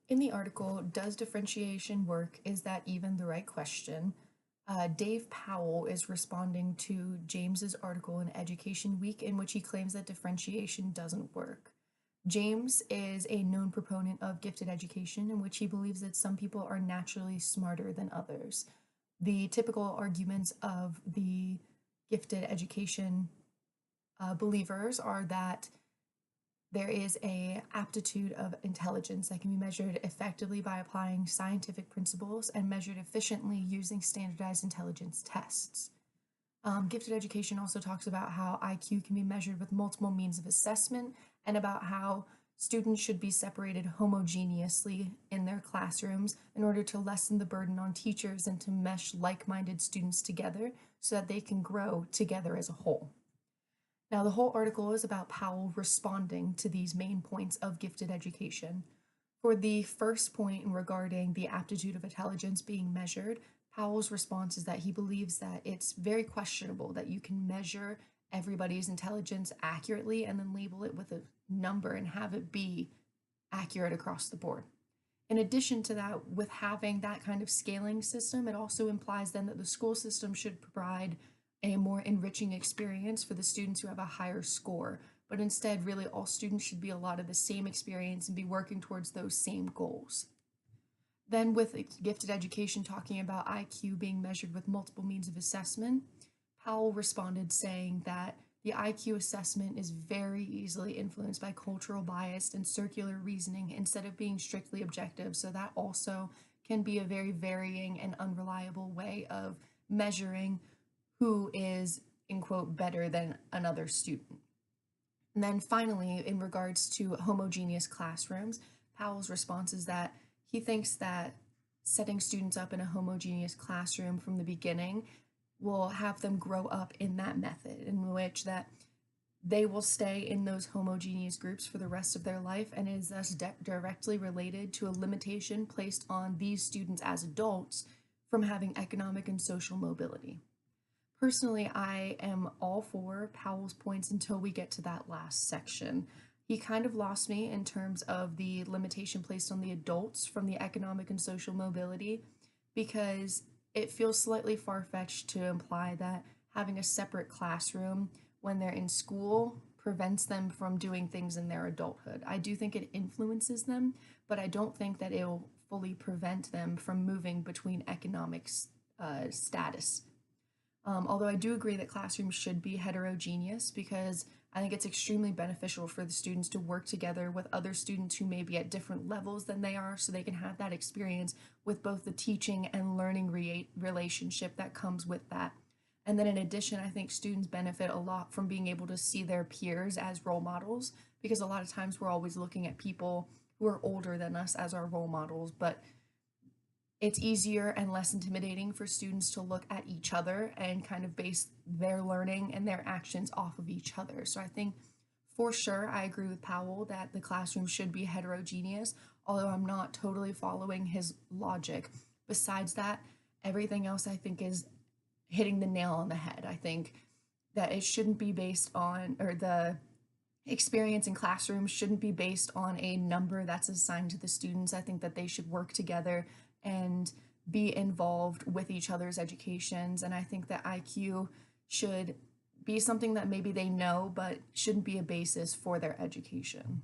In the article, Does Differentiation Work? Is that even the right question? Dave Powell is responding to James's article in Education Week in which he claims that differentiation doesn't work. James is a known proponent of gifted education in which he believes that some people are naturally smarter than others. The typical arguments of the gifted education believers are that there is a aptitude of intelligence that can be measured effectively by applying scientific principles and measured efficiently using standardized intelligence tests. Gifted education also talks about how IQ can be measured with multiple means of assessment and about how students should be separated homogeneously in their classrooms in order to lessen the burden on teachers and to mesh like-minded students together so that they can grow together as a whole. Now, the whole article is about Powell responding to these main points of gifted education. For the first point regarding the aptitude of intelligence being measured, Powell's response is that he believes that it's very questionable that you can measure everybody's intelligence accurately and then label it with a number and have it be accurate across the board. In addition to that, with having that kind of scaling system, it also implies then that the school system should provide a more enriching experience for the students who have a higher score, but instead, really all students should be allotted the same experience and be working towards those same goals. Then, with gifted education talking about IQ being measured with multiple means of assessment, Powell responded saying that the IQ assessment is very easily influenced by cultural bias and circular reasoning instead of being strictly objective, so that also can be a very varying and unreliable way of measuring who is, in quote, better than another student. And then finally, in regards to homogeneous classrooms, Powell's response is that he thinks that setting students up in a homogeneous classroom from the beginning will have them grow up in that method, in which that they will stay in those homogeneous groups for the rest of their life and is thus directly related to a limitation placed on these students as adults from having economic and social mobility. Personally, I am all for Powell's points until we get to that last section. He kind of lost me in terms of the limitation placed on the adults from the economic and social mobility because it feels slightly far-fetched to imply that having a separate classroom when they're in school prevents them from doing things in their adulthood. I do think it influences them, but I don't think that it'll fully prevent them from moving between economic status. Although I do agree that classrooms should be heterogeneous because I think it's extremely beneficial for the students to work together with other students who may be at different levels than they are so they can have that experience with both the teaching and learning relationship that comes with that. And then in addition, I think students benefit a lot from being able to see their peers as role models because a lot of times we're always looking at people who are older than us as our role models, but it's easier and less intimidating for students to look at each other and kind of base their learning and their actions off of each other. So I think for sure I agree with Powell that the classroom should be heterogeneous, although I'm not totally following his logic. Besides that, everything else I think is hitting the nail on the head. I think that it shouldn't be based on, or the experience in classrooms shouldn't be based on a number that's assigned to the students. I think that they should work together and be involved with each other's educations. And I think that IQ should be something that maybe they know, but shouldn't be a basis for their education.